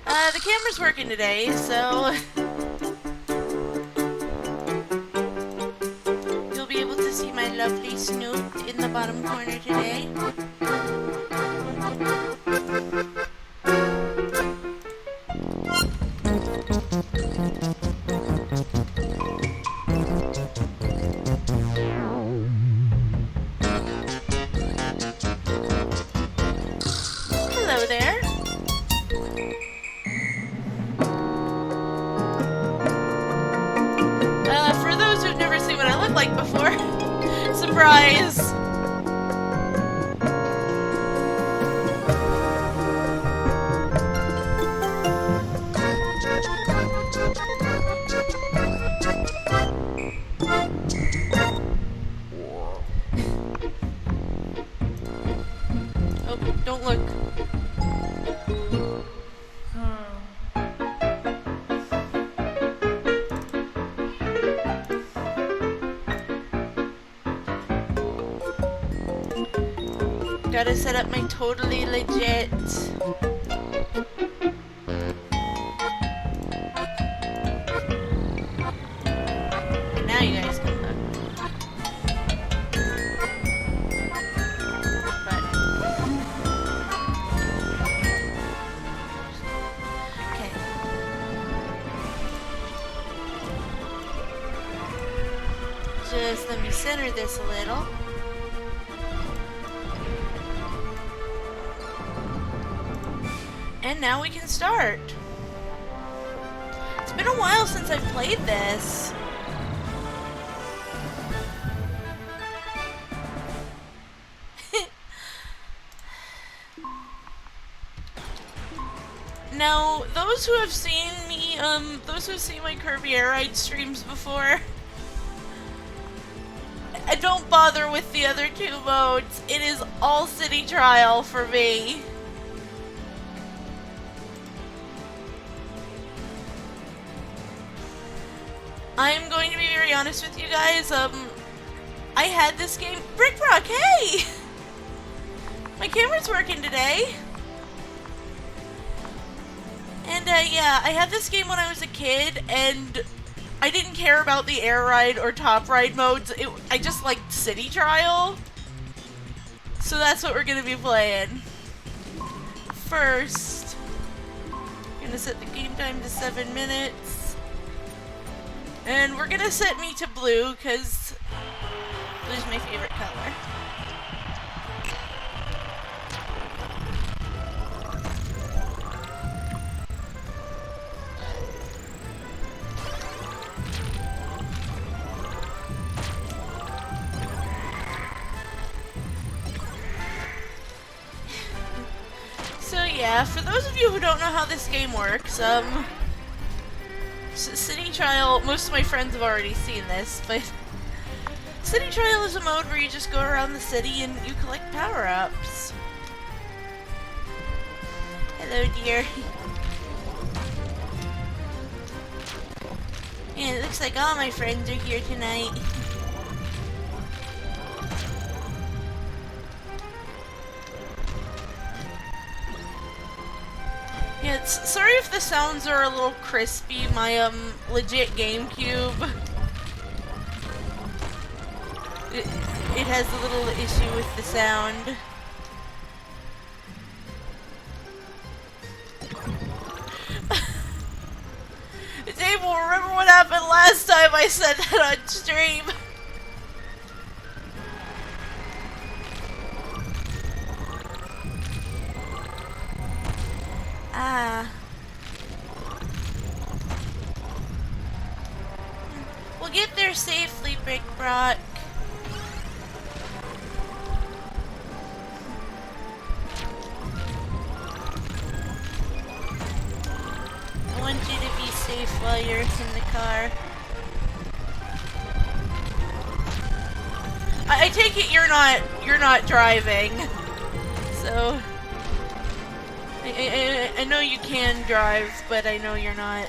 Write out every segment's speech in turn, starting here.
The camera's working today, so you'll be able to see my lovely snoot in the bottom corner today. Hello there. For those who've never seen what I look like before, surprise! Oh, don't look. Gotta set up my totally legit. Now you guys can look. But okay. Just let me center this a little. And now we can start. It's been a while since I've played this. Now, those who have seen me, those who have seen my Kirby Air Ride streams before, don't bother with the other two modes. It is all city trial for me. I'm going to be very honest with you guys, I had this game— Brick Rock, hey! My camera's working today. And, yeah, I had this game when I was a kid, and I didn't care about the air ride or top ride modes. I just liked city trial. So that's what we're gonna be playing. First, I'm gonna set the game time to 7 minutes. And we're gonna set me to blue, because blue's my favorite color. So yeah, for those of you who don't know how this game works, City Trial, most of my friends have already seen this, but City Trial is a mode where you just go around the city and you collect power-ups. Hello, dear. And it looks like all my friends are here tonight. Yeah, sorry if the sounds are a little crispy. My, legit GameCube, it has a little issue with the sound. Dave will remember what happened last time I said that on stream. Ah. We'll get there safely, Brick Brock. I want you to be safe while you're in the car. I take it you're not driving. So I know you can drive, but I know you're not.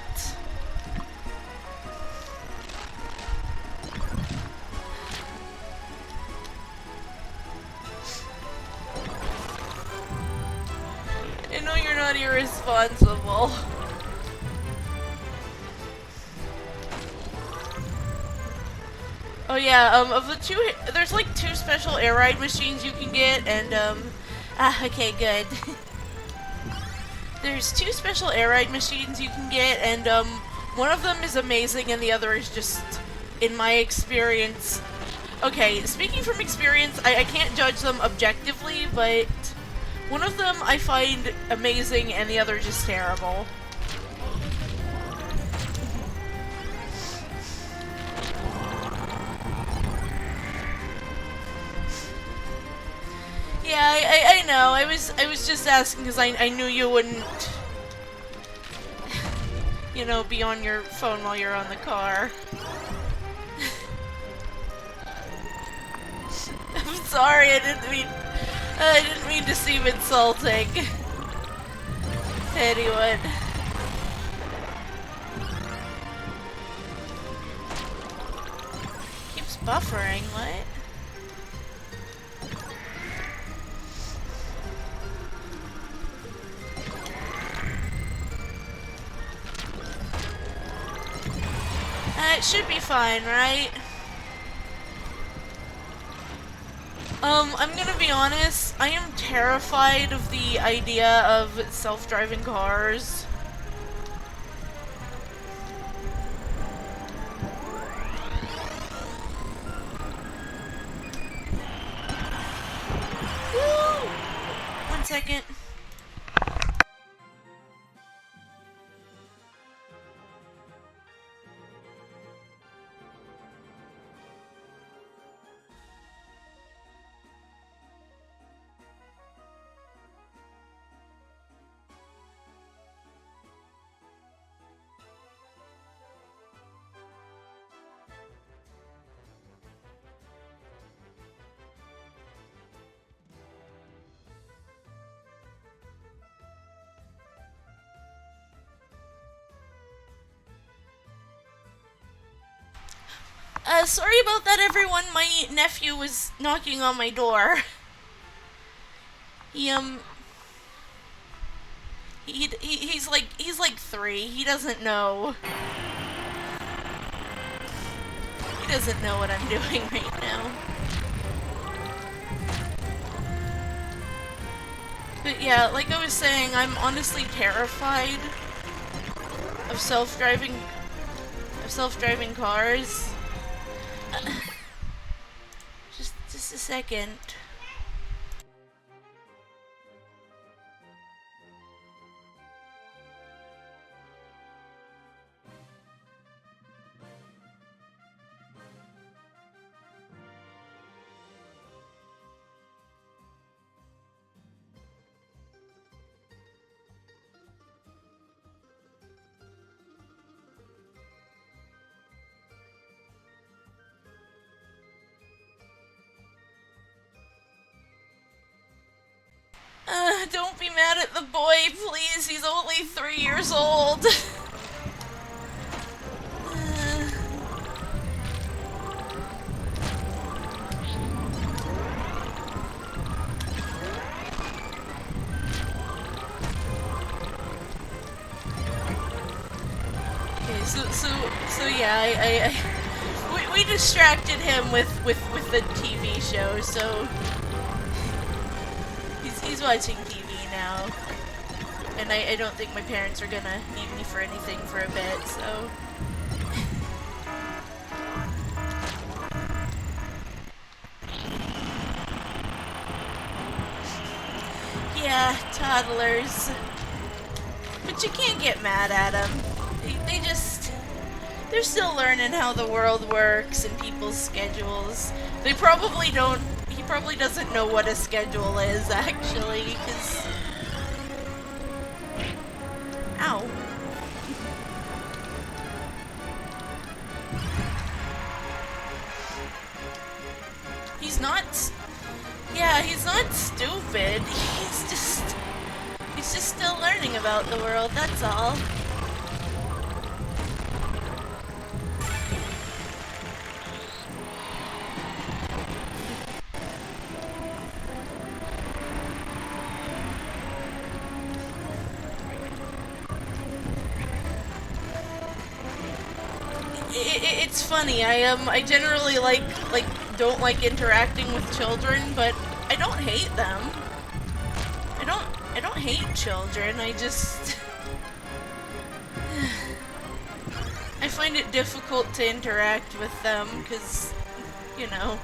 I know you're not irresponsible. Oh yeah, of the two, there's like 2 special air ride machines you can get, and okay, good. There's 2 special air ride machines you can get, and one of them is amazing, and the other is just, in my experience. Okay, speaking from experience, I can't judge them objectively, but one of them I find amazing, and the other just terrible. Yeah, I know. I was just asking because I knew you wouldn't, you know, be on your phone while you're on the car. I'm sorry. I didn't mean to seem insulting. Anyone. Keeps buffering. What? It should be fine, right? I'm gonna be honest, I am terrified of the idea of self-driving cars. Woo! 1 second. Sorry about that, everyone. My nephew was knocking on my door. He's like 3. He doesn't know. He doesn't know what I'm doing right now. But yeah, like I was saying, I'm honestly terrified of self-driving cars. Just a second. Don't be mad at the boy, please. He's only 3 years old. Okay, so yeah, we distracted him with the TV show, so he's watching TV now, and I don't think my parents are gonna need me for anything for a bit, so. Yeah, toddlers. But you can't get mad at them. They're still learning how the world works and people's schedules. He probably doesn't know what a schedule is, actually, because... Ow. He's not... Yeah, he's not stupid. He's just still learning about the world, that's all. it's funny. I generally don't like interacting with children, but I don't hate them. I don't hate children. I just I find it difficult to interact with them because, you know.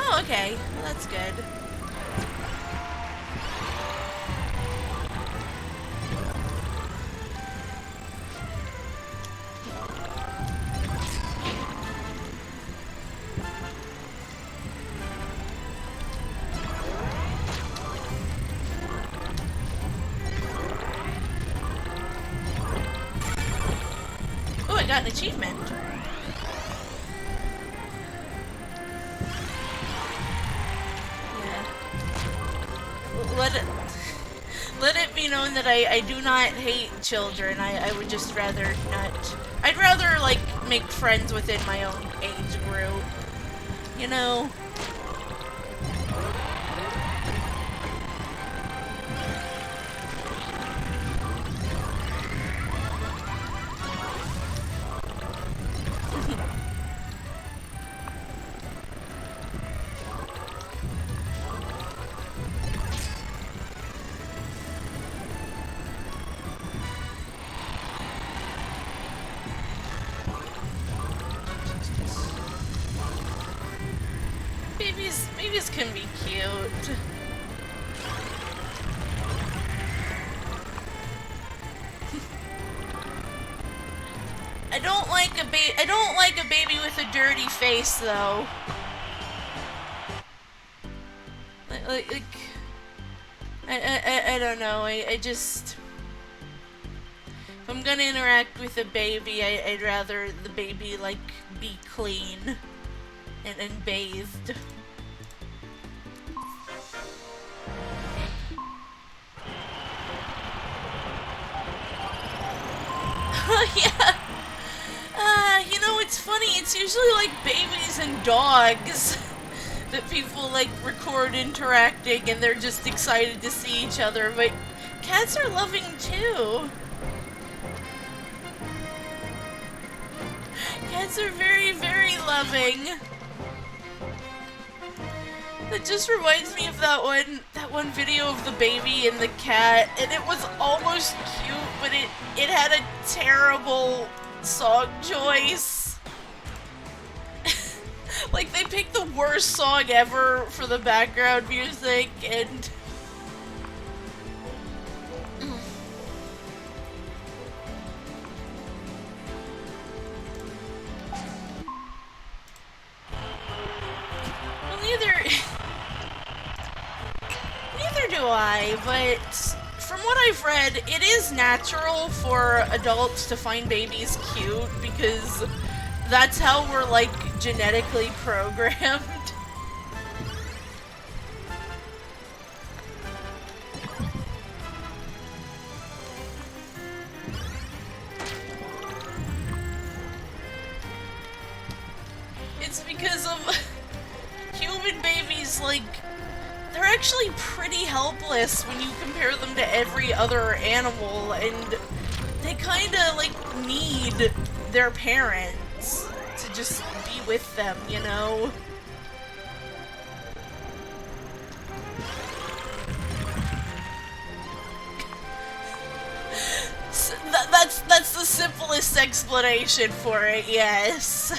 Oh, okay. Well, that's good. Oh, I got an achievement. Let it be known that I do not hate children. I would just rather not. I'd rather, like, make friends within my own age group. You know? Babies can be cute. I don't like a baby with a dirty face though. I don't know. I just, if I'm gonna interact with a baby, I'd rather the baby like be clean and bathed. Yeah. You know, it's funny. It's usually like babies and dogs that people like record interacting and they're just excited to see each other, but cats are loving too. Cats are very, very loving. That just reminds me of that one video of the baby and the cat, and it was almost cute, but it had a terrible song choice. Like, they picked the worst song ever for the background music, and well, neither do I, but from what I've read, it is natural for adults to find babies cute because that's how we're, like, genetically programmed. It's because of human babies, like, they're actually pretty helpless when you compare them to every other animal, and they kinda, like, need their parents to just be with them, you know? So that's the simplest explanation for it, yes.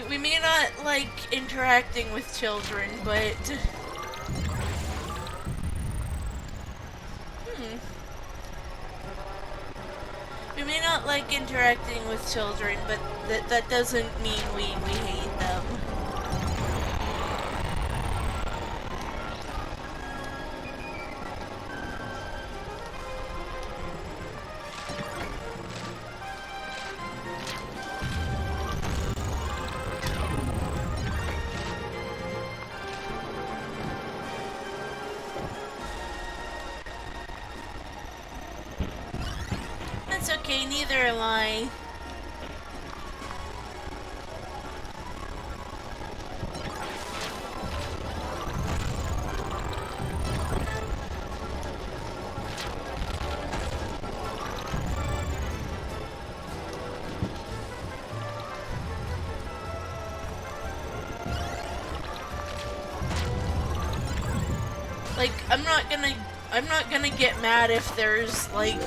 We may not like interacting with children, but we may not like interacting with children, but that doesn't mean we hate them. okay, neither am I. Like, I'm not gonna get mad if there's, like,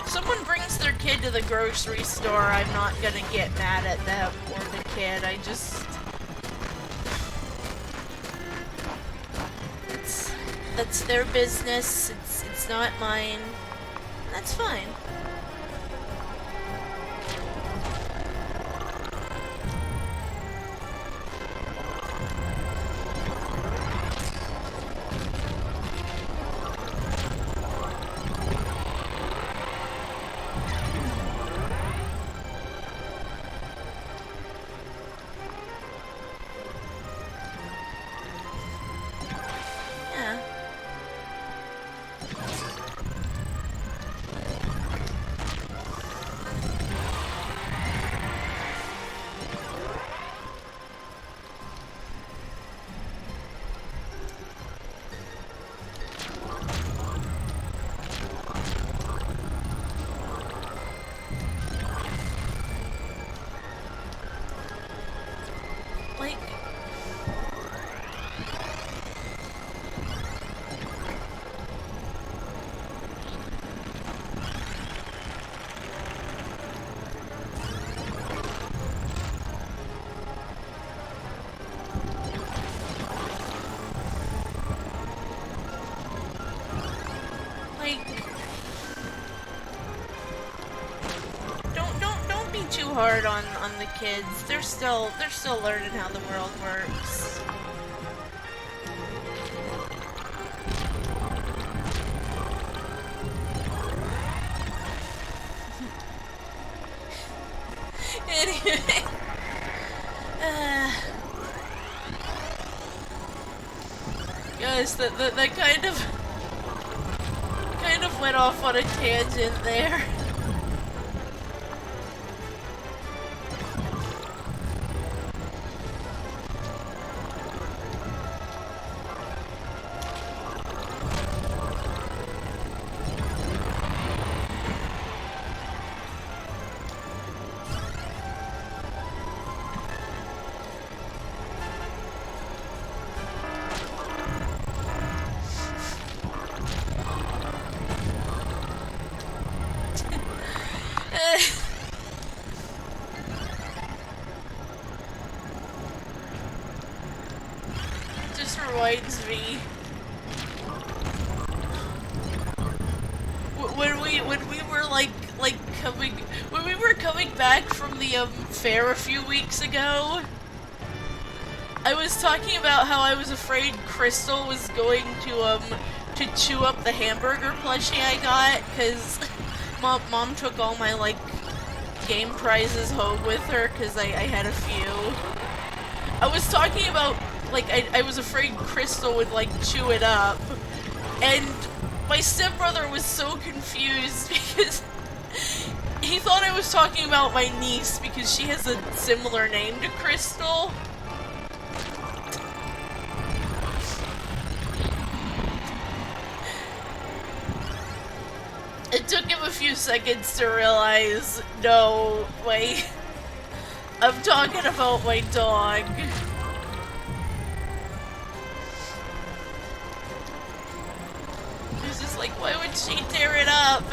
someone brings their kid to the grocery store, I'm not gonna get mad at them or the kid. I just... That's their business. It's not mine. That's fine. Don't be too hard on the kids. They're still learning how the world works. Anyway, guys, that kind of went off on a tangent there. Reminds me when we were when we were coming back from the fair a few weeks ago. I was talking about how I was afraid Crystal was going to chew up the hamburger plushie I got because mom took all my game prizes home with her because I had a few. I was talking about I was afraid Crystal would chew it up, and my stepbrother was so confused because he thought I was talking about my niece because she has a similar name to Crystal. It took him a few seconds to realize, no, wait, I'm talking about my dog. Why would she tear it up?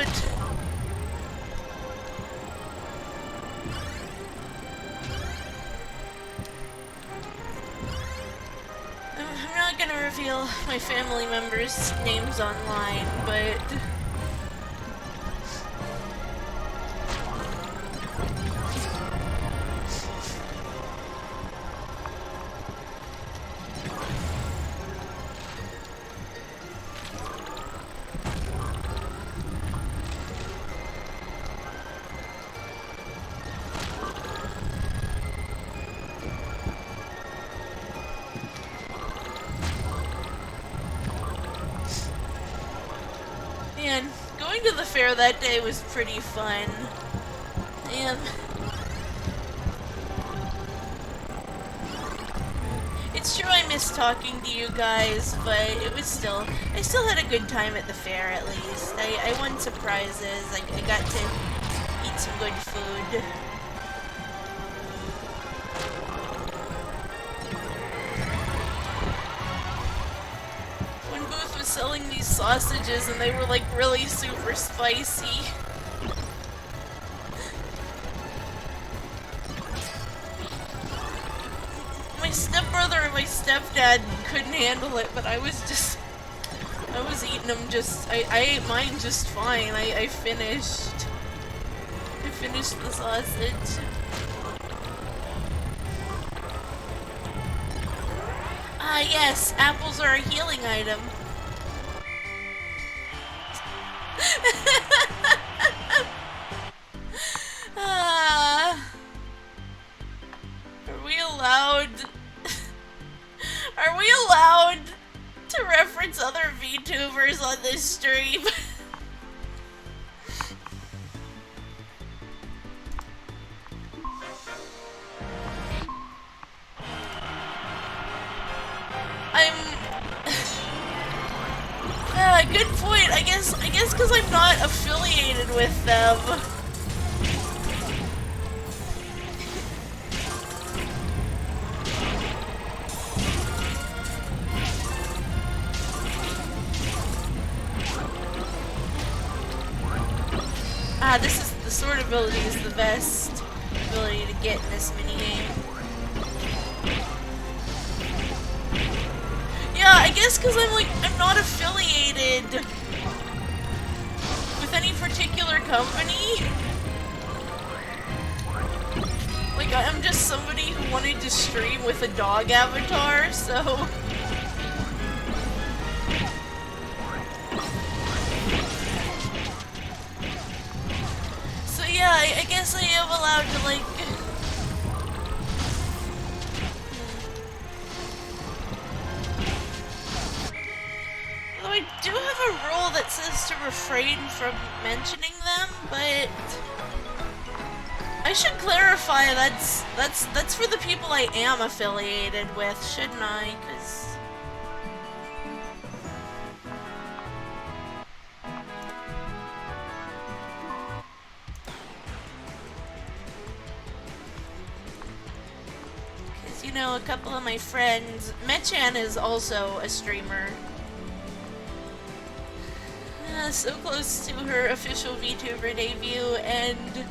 I'm not gonna reveal my family members' names online, but... Going to the fair that day was pretty fun. And it's true I miss talking to you guys, but it was still, I still had a good time at the fair at least. I won some prizes, I got to eat some good food. One booth was selling these sausages and they were like really super spicy. My stepbrother and my stepdad couldn't handle it, but I was eating them I ate mine just fine. I finished the sausage. Ah, yes, apples are a healing item. Are we allowed? Are we allowed to reference other VTubers on this stream? Good point. I guess because I'm not affiliated with them. Ah, this is the sword ability is the best ability to get in this minigame. Yeah, I guess because I'm not affiliated with any particular company. Like, I'm just somebody who wanted to stream with a dog avatar, so... So yeah, I guess I am allowed to, like... I do have a rule that says to refrain from mentioning them, but I should clarify that's for the people I am affiliated with, shouldn't I? 'Cause you know, a couple of my friends, Mechan is also a streamer. So close to her official VTuber debut, and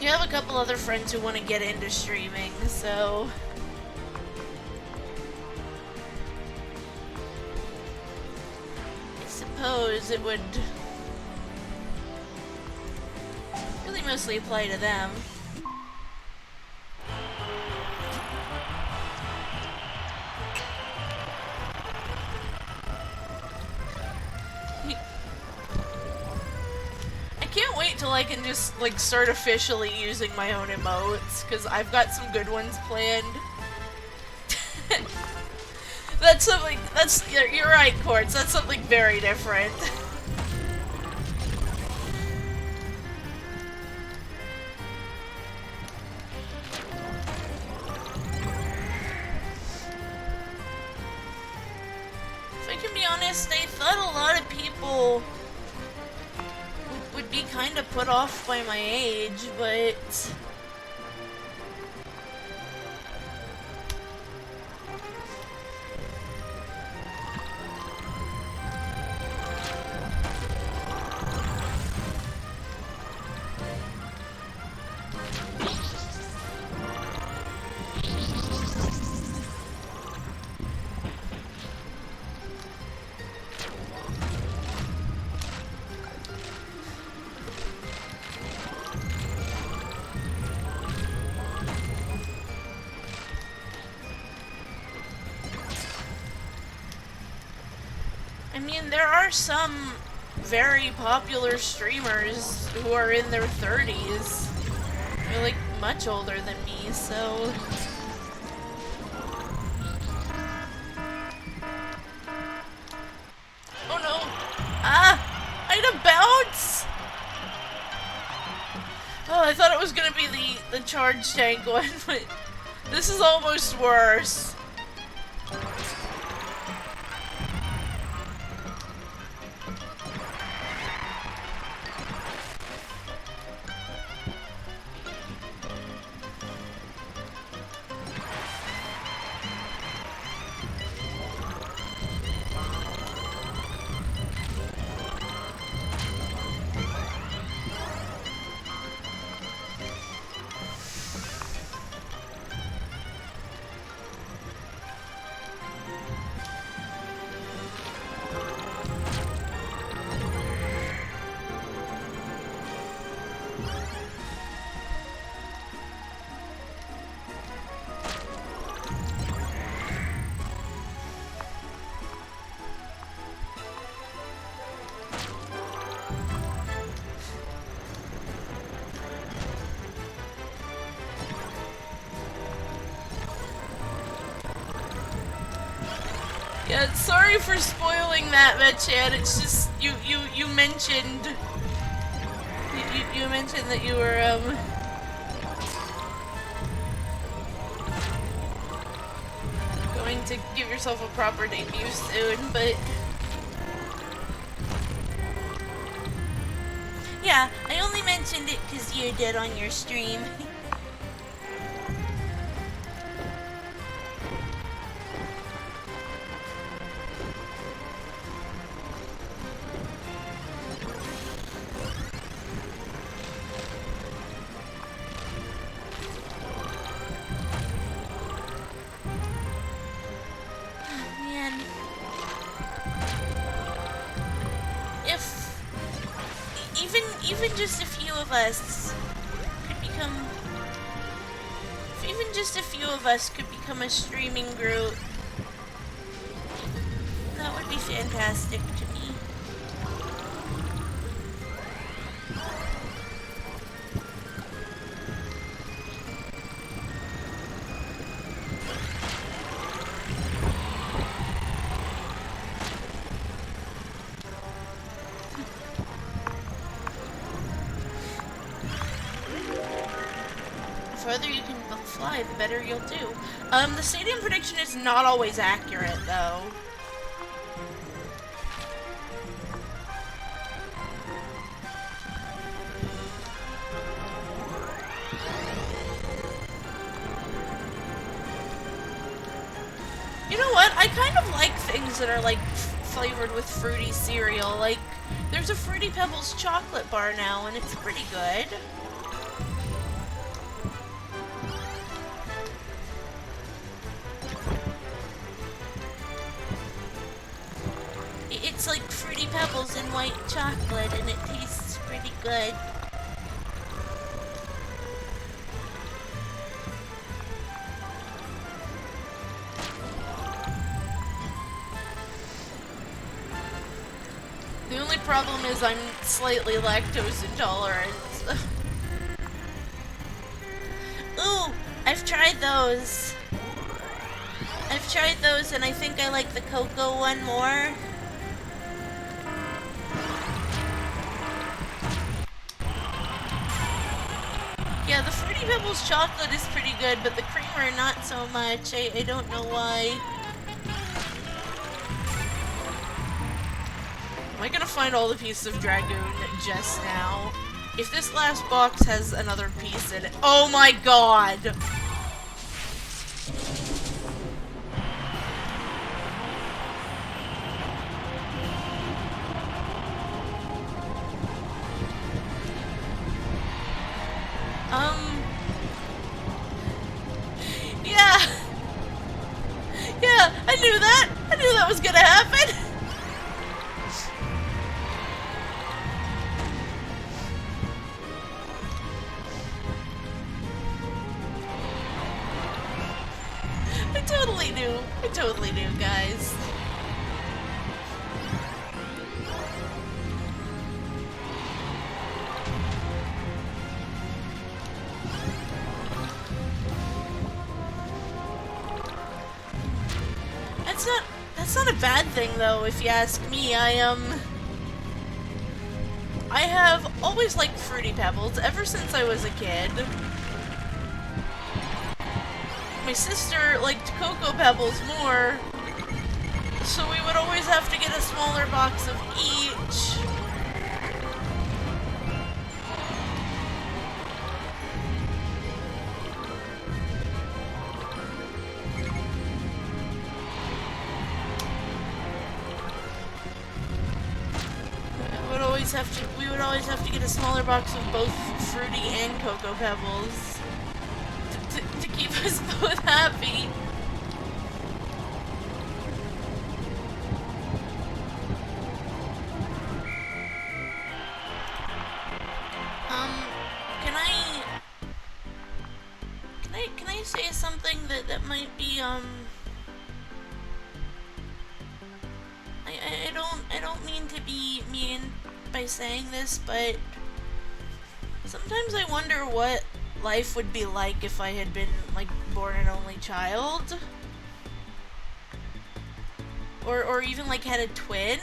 you have a couple other friends who want to get into streaming, so... I suppose it would really mostly apply to them. Can't wait till I can just, like, start officially using my own emotes, because I've got some good ones planned. That's something, you're right, Quartz, that's something very different. If I can be honest, I thought a lot of people would be kind of put off by my age, but... I mean, there are some very popular streamers who are in their 30s. They're, like, much older than me, so... Oh no! Ah! try to bounce? Oh, I thought it was gonna be the charge tank one, but this is almost worse. Yeah, sorry for spoiling that, Metchan. It's just you mentioned you mentioned that you were going to give yourself a proper debut soon, but yeah, I only mentioned it because you did on your stream. Even just a few of us could become... If even just a few of us could become a streaming group, that would be fantastic to me. The further you can fly, the better you'll do. The stadium prediction is not always accurate, though. You know what? I kind of like things that are, like, flavored with fruity cereal. Like, there's a Fruity Pebbles chocolate bar now, and it's pretty good. It's like Fruity Pebbles and white chocolate, and it tastes pretty good. The only problem is I'm slightly lactose intolerant. Ooh, I've tried those. And I think I like the cocoa one more. Yeah, the Fruity Pebbles chocolate is pretty good, but the creamer not so much. I don't know why. Am I gonna find all the pieces of Dragoon just now? If this last box has another piece in it— oh my god! Yeah, I knew that! I knew that was gonna happen! I totally knew, guys. That's not a bad thing, though, if you ask me. I have always liked Fruity Pebbles ever since I was a kid. My sister liked Cocoa Pebbles more, so we would always have to get a smaller box of each. We would always have to get a smaller box of both Fruity and Cocoa Pebbles to keep us both happy. Can I say something that might be I don't mean to be mean by saying this, but sometimes I wonder what life would be like if I had been, like, born an only child. Or even, like, had a twin.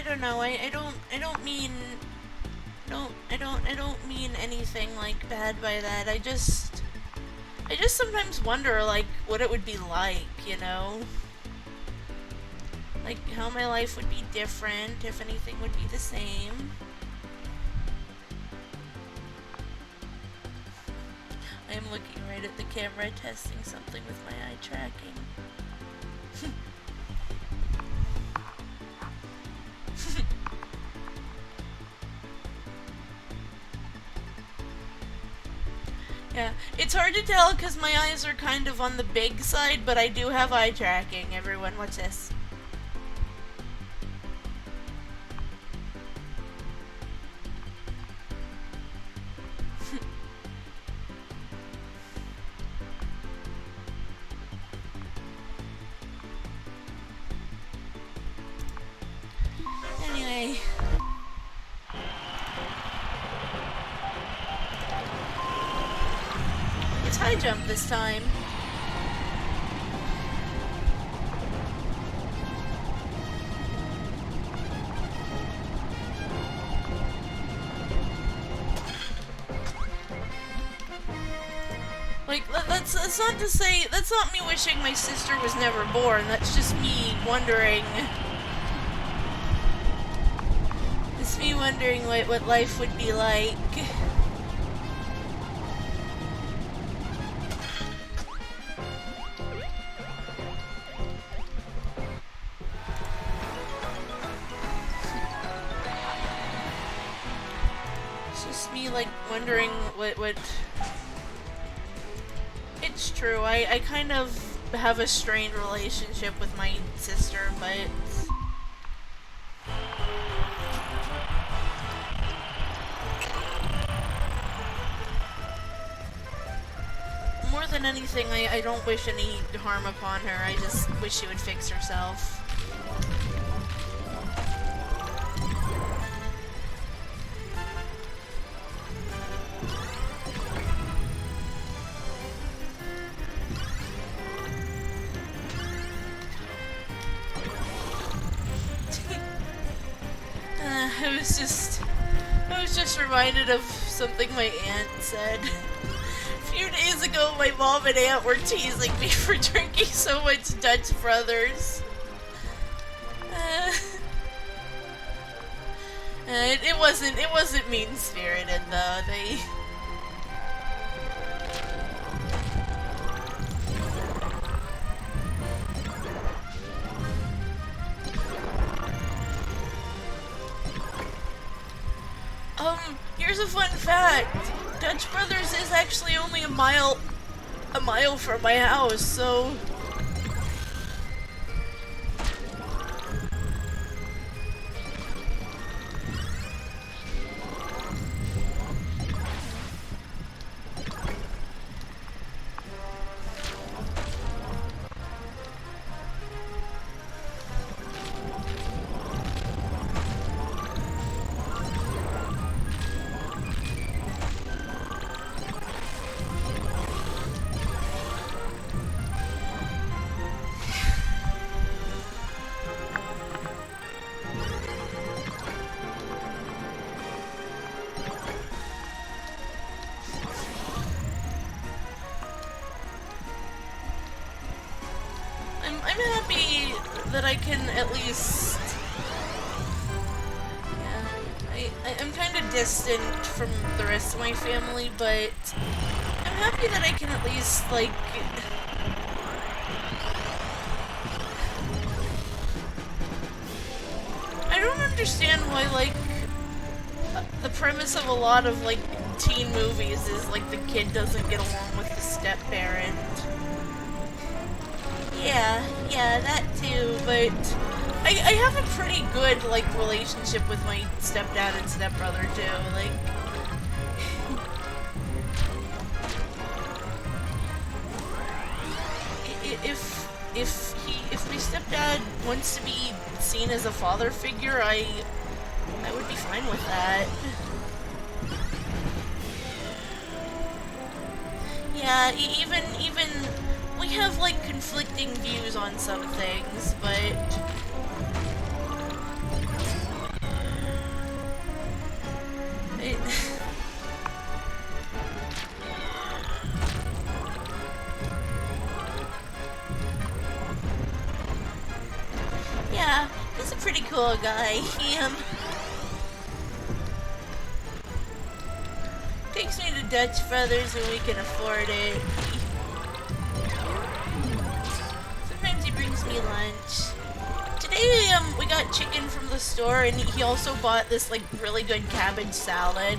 I don't know. I don't mean anything like bad by that. I just sometimes wonder, like, what it would be like, you know? Like, how my life would be different, if anything would be the same. I am looking right at the camera, testing something with my eye tracking. Yeah, it's hard to tell because my eyes are kind of on the big side, but I do have eye tracking. Everyone, watch this. Anyway. It's high jump this time. Like, that's not to say, that's not me wishing my sister was never born, that's just me wondering. It's me wondering what life would be like. It's just me, like, wondering what... It's true, I kind of have a strained relationship with my sister, but... More than anything, I don't wish any harm upon her, I just wish she would fix herself. I was just reminded of something my aunt said. A few days ago, my mom and aunt were teasing me for drinking so much Dutch Brothers. It wasn't mean-spirited though. Here's a fun fact. Dutch Brothers is actually only a mile from my house, so... I'm happy that I can at least... I'm kind of distant from the rest of my family, but I'm happy that I can at least, like... I don't understand why, like, the premise of a lot of, like, teen movies is, like, the kid doesn't get along with the step-parent. Yeah, that too, but I have a pretty good, like, relationship with my stepdad and stepbrother too, like... If my stepdad wants to be seen as a father figure, I would be fine with that. Yeah, even we have, like, conflicting views on some things, but... Yeah, he's a pretty cool guy. He, takes me to Dutch Brothers when we can afford it. Sometimes he brings me lunch. Today, we got chicken from the store, and he also bought this, like, really good cabbage salad.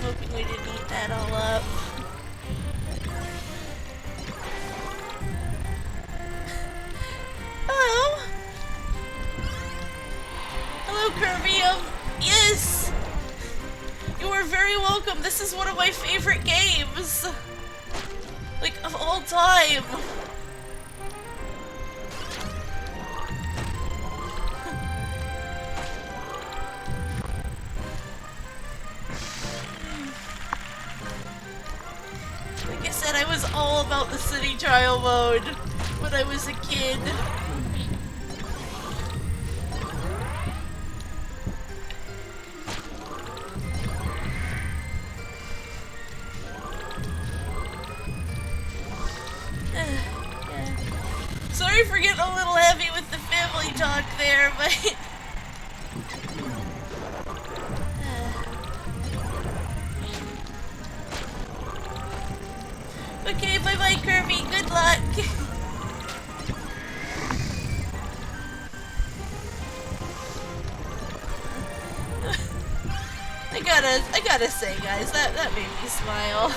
Hoping we didn't eat that all up. Hello? Hello, Kirby. Yes! You are very welcome. This is one of my favorite games. Like, of all time. Like I said, I was all about the city trial mode when I was a kid. Sorry for getting a little heavy with the family talk there, but... Okay, bye-bye, Kirby. Good luck. I gotta say, guys, that made me smile.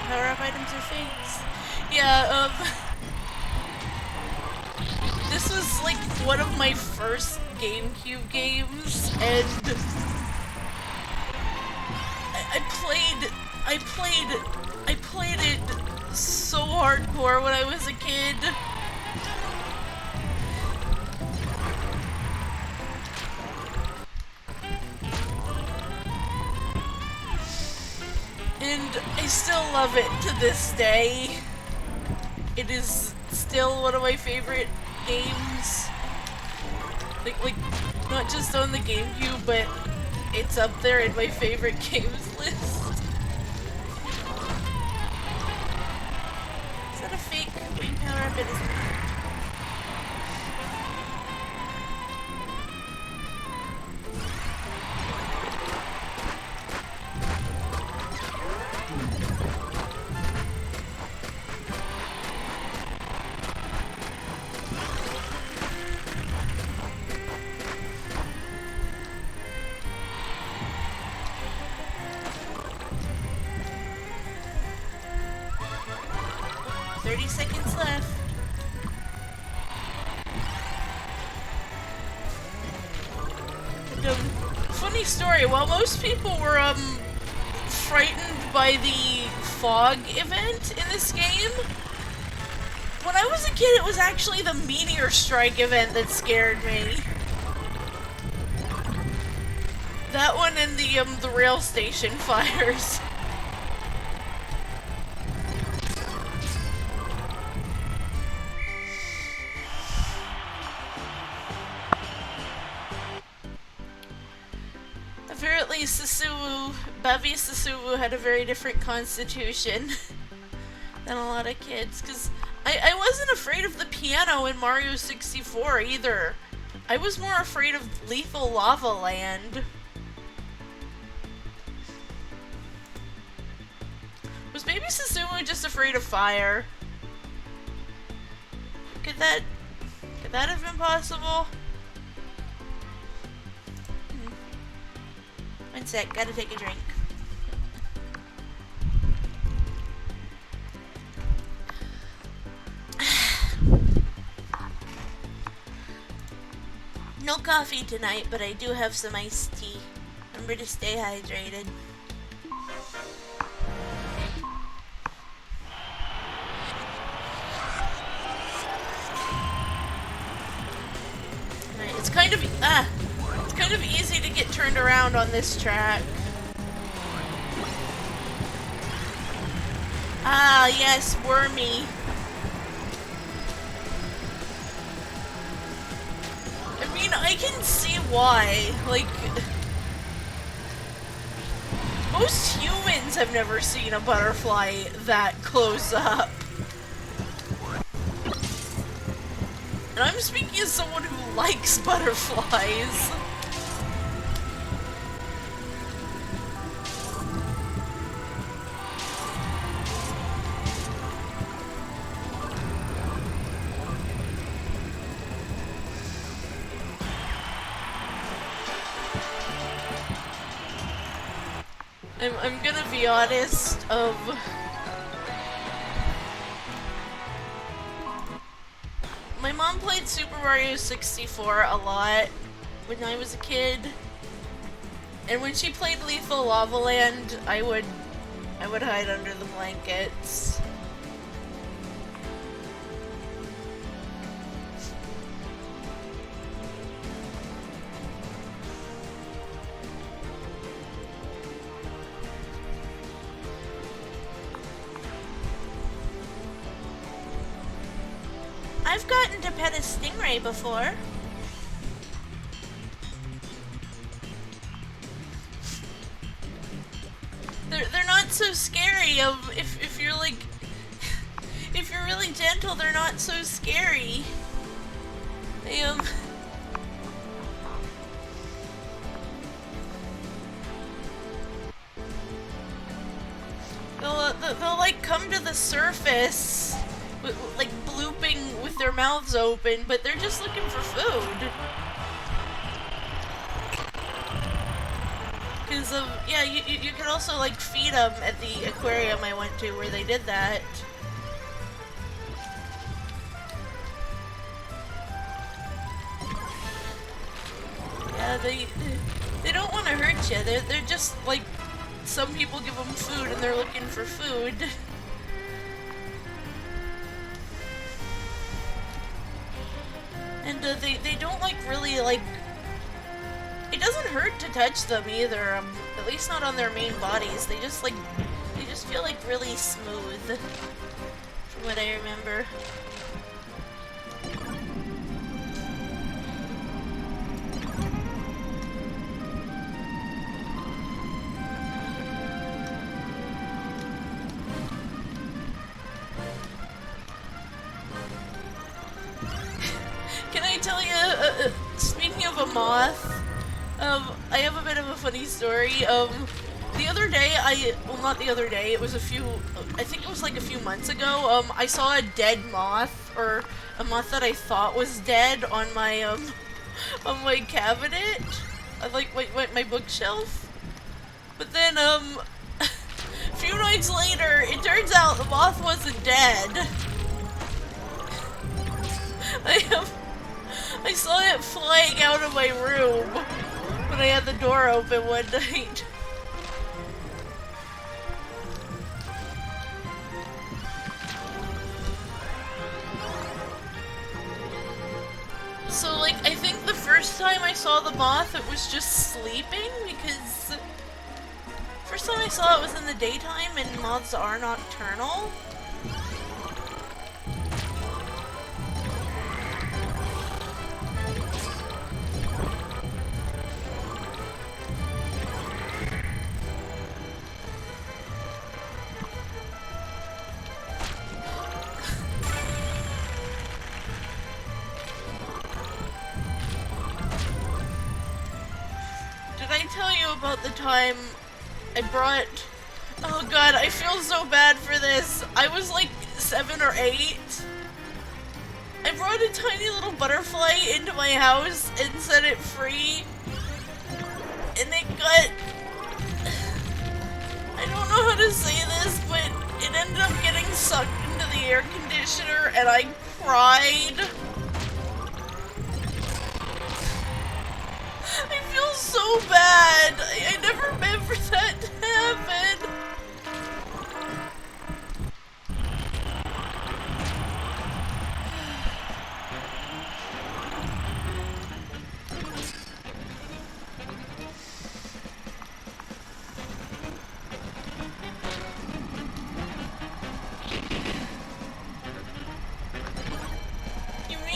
Power-up items are fakes. Yeah, this was, like, one of my first GameCube games, and I played it so hardcore when I was a kid. And I still love it to this day. It is still one of my favorite games. Like not just on the GameCube, but it's up there in my favorite games list. Is that a fake wing power-up? It is not. 30 seconds left. funny story. While most people were frightened by the fog event in this game, when I was a kid, it was actually the meteor strike event that scared me. That one and the rail station fires. Apparently Bevy Sasuwu had a very different constitution than a lot of kids, because I wasn't afraid of the piano in Mario 64 either. I was more afraid of Lethal Lava Land. Was maybe Susumu just afraid of fire? Could that have been possible? One sec, gotta take a drink. No coffee tonight, but I do have some iced tea. Remember to stay hydrated. Alright, it's kind of easy to get turned around on this track. Ah, yes, Wormy. I mean, I can see why. Like, most humans have never seen a butterfly that close up. And I'm speaking as someone who likes butterflies. I'm gonna be honest, my mom played Super Mario 64 a lot when I was a kid, and when she played Lethal Lava Land, I would hide under the blankets. I've gotten to pet a stingray before. They're not so scary. If you're like, if you're really gentle, they're not so scary. They they'll like come to the surface, like blooping with their mouths open, but they're just looking for food. Because yeah, you can also like feed them at the aquarium I went to where they did that. Yeah, they don't want to hurt you. They're just like, some people give them food and they're looking for food. And they don't like really like, it doesn't hurt to touch them either, at least not on their main bodies. They just feel like really smooth, from what I remember. Can I tell you, speaking of a moth, I have a bit of a funny story. The other day, well, not the other day, it was I think it was like a few months ago, I saw a dead moth, or a moth that I thought was dead on my, on my cabinet, like, my bookshelf. But then, a few nights later, it turns out the moth wasn't dead. I saw it flying out of my room. when I had the door open one night. So, like, I think the first time I saw the moth, it was just sleeping, because first time I saw it was in the daytime, and moths are nocturnal. Did I tell you about the time I brought... Oh god, I feel so bad for this. I was like 7 or 8. I brought a tiny little butterfly into my house and set it free. And it got... I don't know how to say this, but it ended up getting sucked into the air conditioner and I cried. I feel so bad. I never meant for that to happen.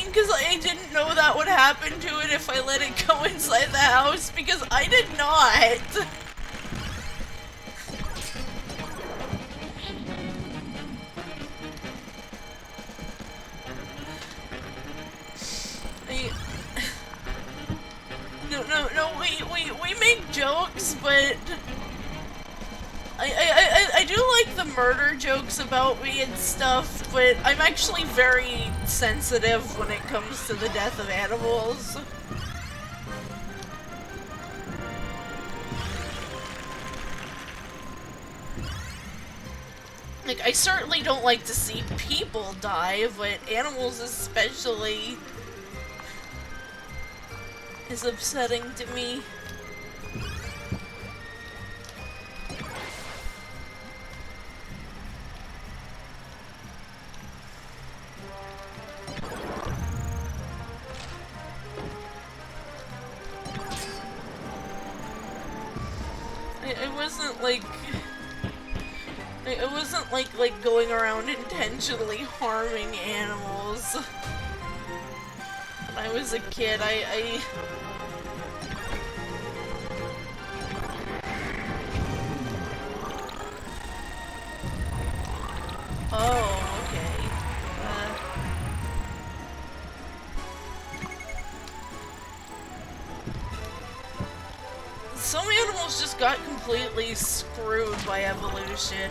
Because I didn't know that would happen to it if I let it go inside the house, because I did not. No, we make jokes, but I do like the murder jokes about me and stuff, but I'm actually very sensitive when it comes to the death of animals. Like, I certainly don't like to see people die, but animals especially is upsetting to me. It wasn't like going around intentionally harming animals. When I was a kid, Oh, okay. Some animals just got completely screwed by evolution.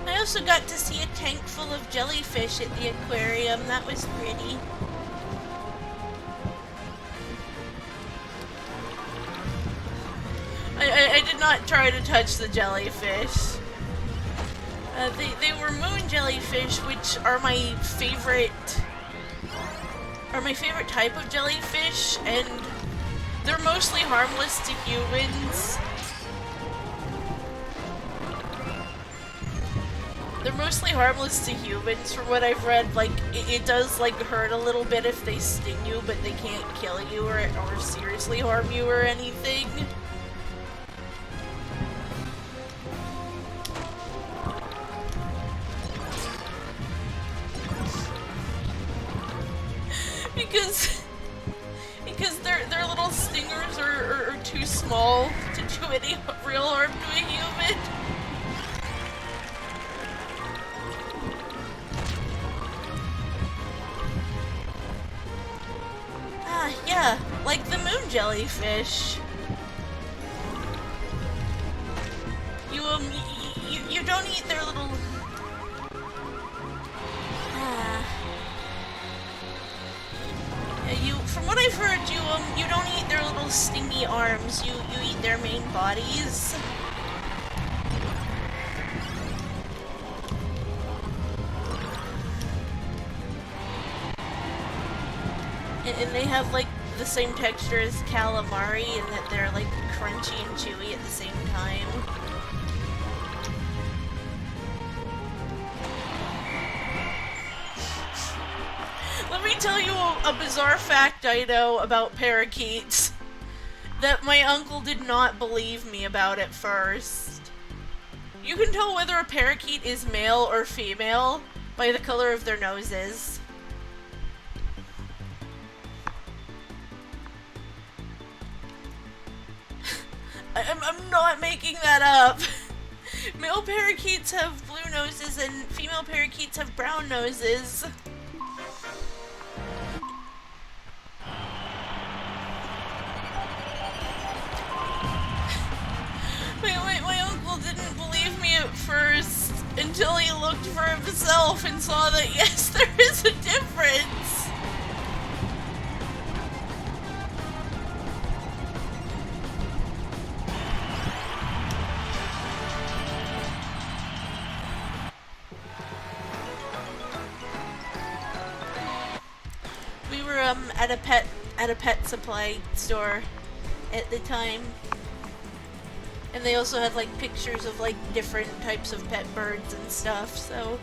I also got to see a tank full of jellyfish at the aquarium. That was pretty. I did not try to touch the jellyfish. They were moon jellyfish, which are my favorite type of jellyfish, and they're mostly harmless to humans. They're mostly harmless to humans, from what I've read. Like, it does, like, hurt a little bit if they sting you, but they can't kill you or seriously harm you or anything. Because their little stingers are too small to do any real harm to a human. Ah, yeah, like the moon jellyfish. You don't eat their little... From what I've heard, you don't eat their little stingy arms, you eat their main bodies. And they have, like, the same texture as calamari, in that they're, like, crunchy and chewy at the same time. Let me tell you a bizarre fact I know about parakeets that my uncle did not believe me about at first. You can tell whether a parakeet is male or female by the color of their noses. I'm not making that up. Male parakeets have blue noses and female parakeets have brown noses. My uncle didn't believe me at first until he looked for himself and saw that yes, there is a difference. We were at a pet supply store at the time. And they also had, like, pictures of, like, different types of pet birds and stuff, so...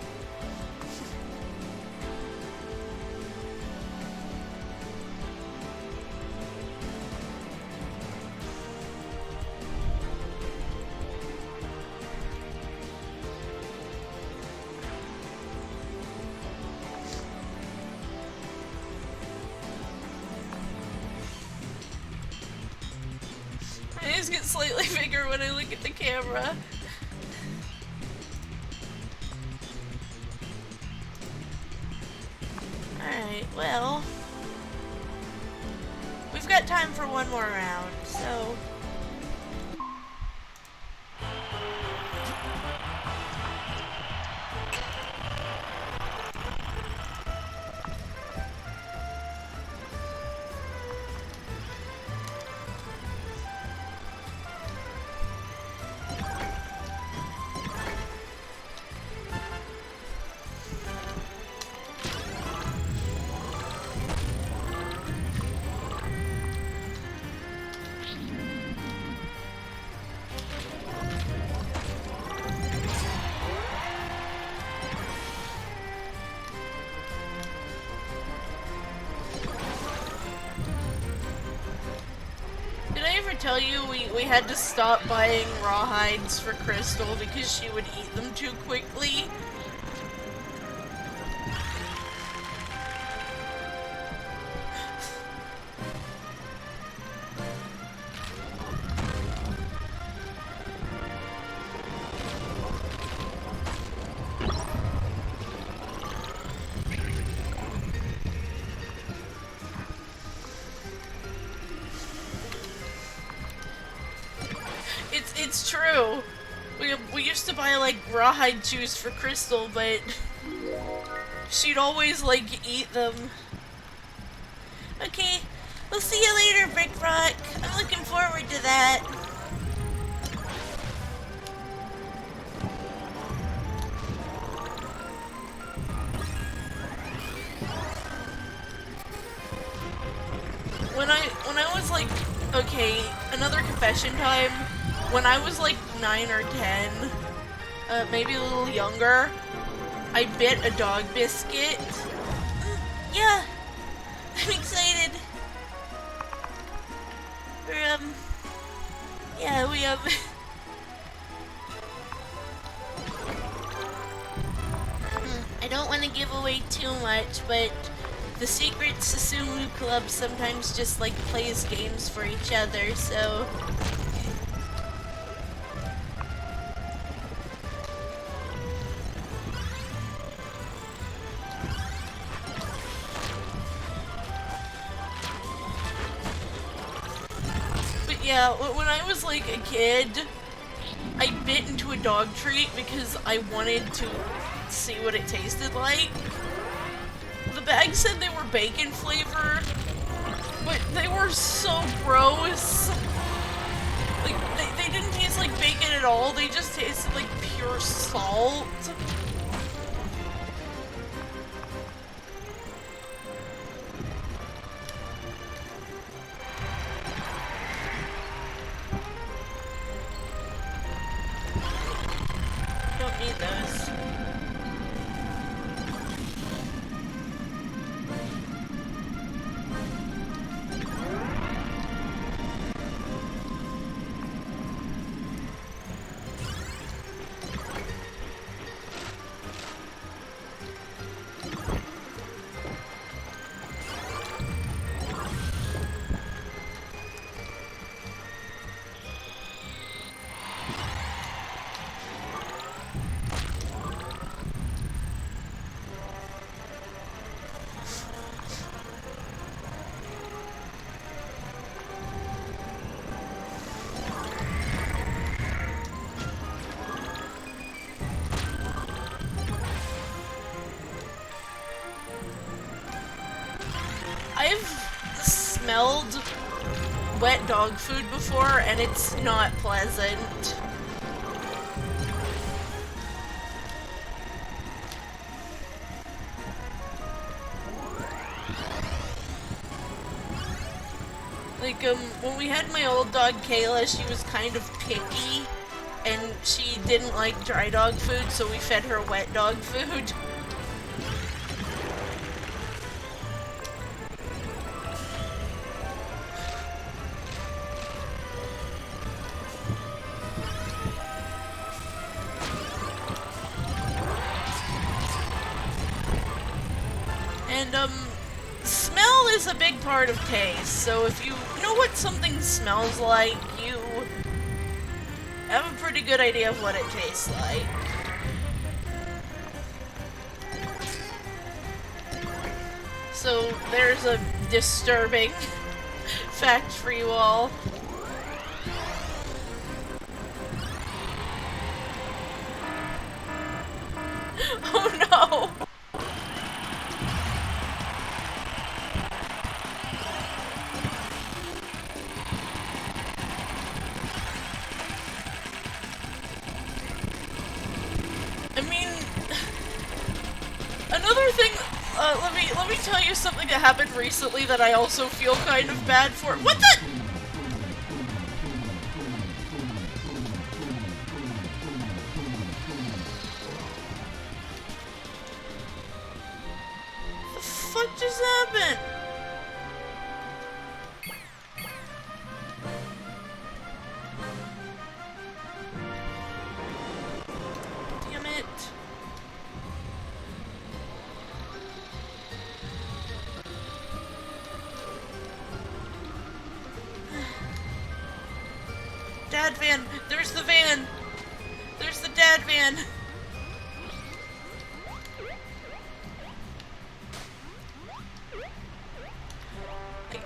My eyes get slightly bigger when I look at the camera. Alright, well... we've got time for one more round, so... tell you we had to stop buying rawhides for Crystal because she would eat them too quickly. It's true. We used to buy, like, rawhide chews for Crystal, but she'd always, like, eat them. Okay, we'll see you later, Brick Rock. I'm looking forward to that. When I was, like, okay, another confession time. When I was like 9 or 10, maybe a little younger, I bit a dog biscuit. Yeah, I'm excited. We I don't want to give away too much, but the secret Susumu Club sometimes just like plays games for each other, so... But yeah, when I was like a kid, I bit into a dog treat because I wanted to see what it tasted like. The bag said they were bacon flavor, but they were so gross. Like, they didn't taste like bacon at all, they just tasted like pure salt. Don't need those. I've smelled wet dog food before, and it's not pleasant. Like, when we had my old dog Kayla, she was kind of picky, and she didn't like dry dog food, so we fed her wet dog food. And, smell is a big part of taste, so if you know what something smells like, you have a pretty good idea of what it tastes like. So, there's a disturbing fact for you all. Oh no! I mean, another thing, let me tell you something that happened recently that I also feel kind of bad for. What the? The fuck just happened? Damn it. Dad van! There's the van! There's the dad van!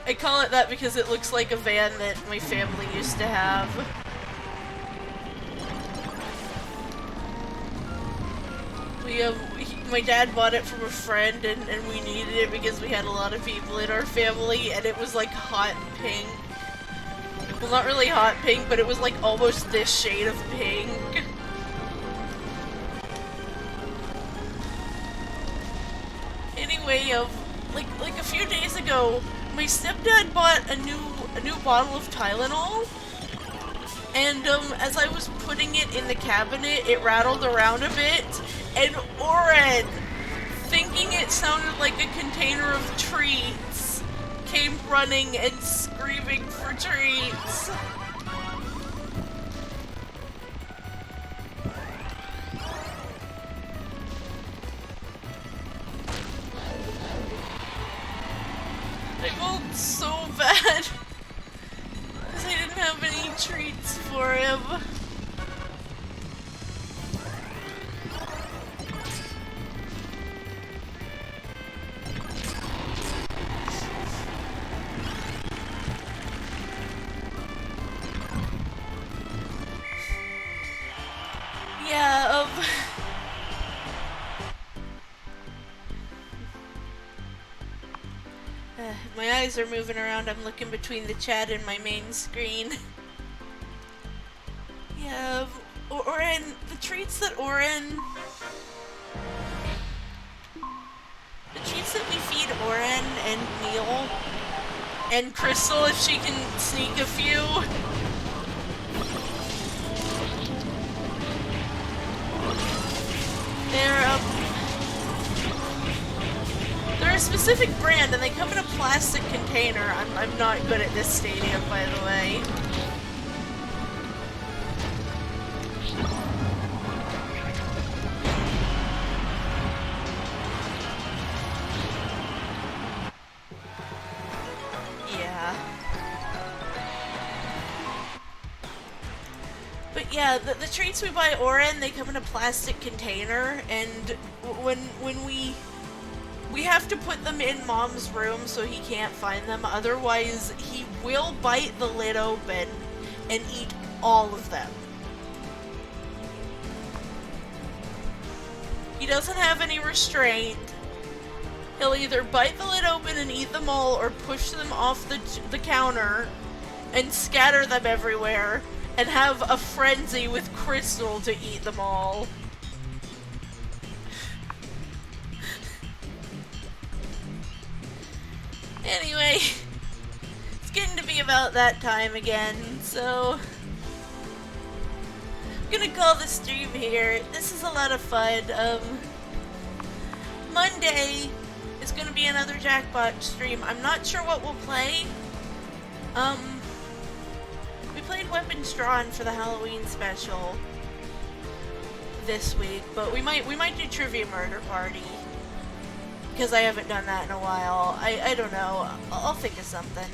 I call it that because it looks like a van that my family used to have. My dad bought it from a friend and we needed it because we had a lot of people in our family, and it was like hot pink. Well, not really hot pink, but it was like almost this shade of pink. Anyway, like a few days ago, my stepdad bought a new bottle of Tylenol, and as I was putting it in the cabinet, it rattled around a bit, and Oren, thinking it sounded like a container of treats, came running and screaming for treats. I felt so bad because I didn't have any treats for him. guys are moving around, I'm looking between the chat and my main screen. Yeah, Oren, the treats that we feed Oren and Neil, and Crystal if she can sneak a few. They're a specific brand and they come in a plastic container. I'm not good at this stadium, by the way. But yeah, the treats we buy Oren, they come in a plastic container, and when we have to put them in Mom's room so he can't find them, otherwise he will bite the lid open and eat all of them. He doesn't have any restraint. He'll either bite the lid open and eat them all, or push them off the counter and scatter them everywhere, and have a frenzy with Crystal to eat them all. Anyway, it's getting to be about that time again, so I'm gonna call the stream here. This is a lot of fun. Monday is gonna be another Jackpot stream. I'm not sure what we'll play. We played Weapons Drawn for the Halloween special this week, but we might do Trivia Murder Party, because I haven't done that in a while. I don't know. I'll think of something.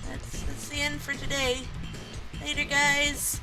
That's the end for today. Later, guys.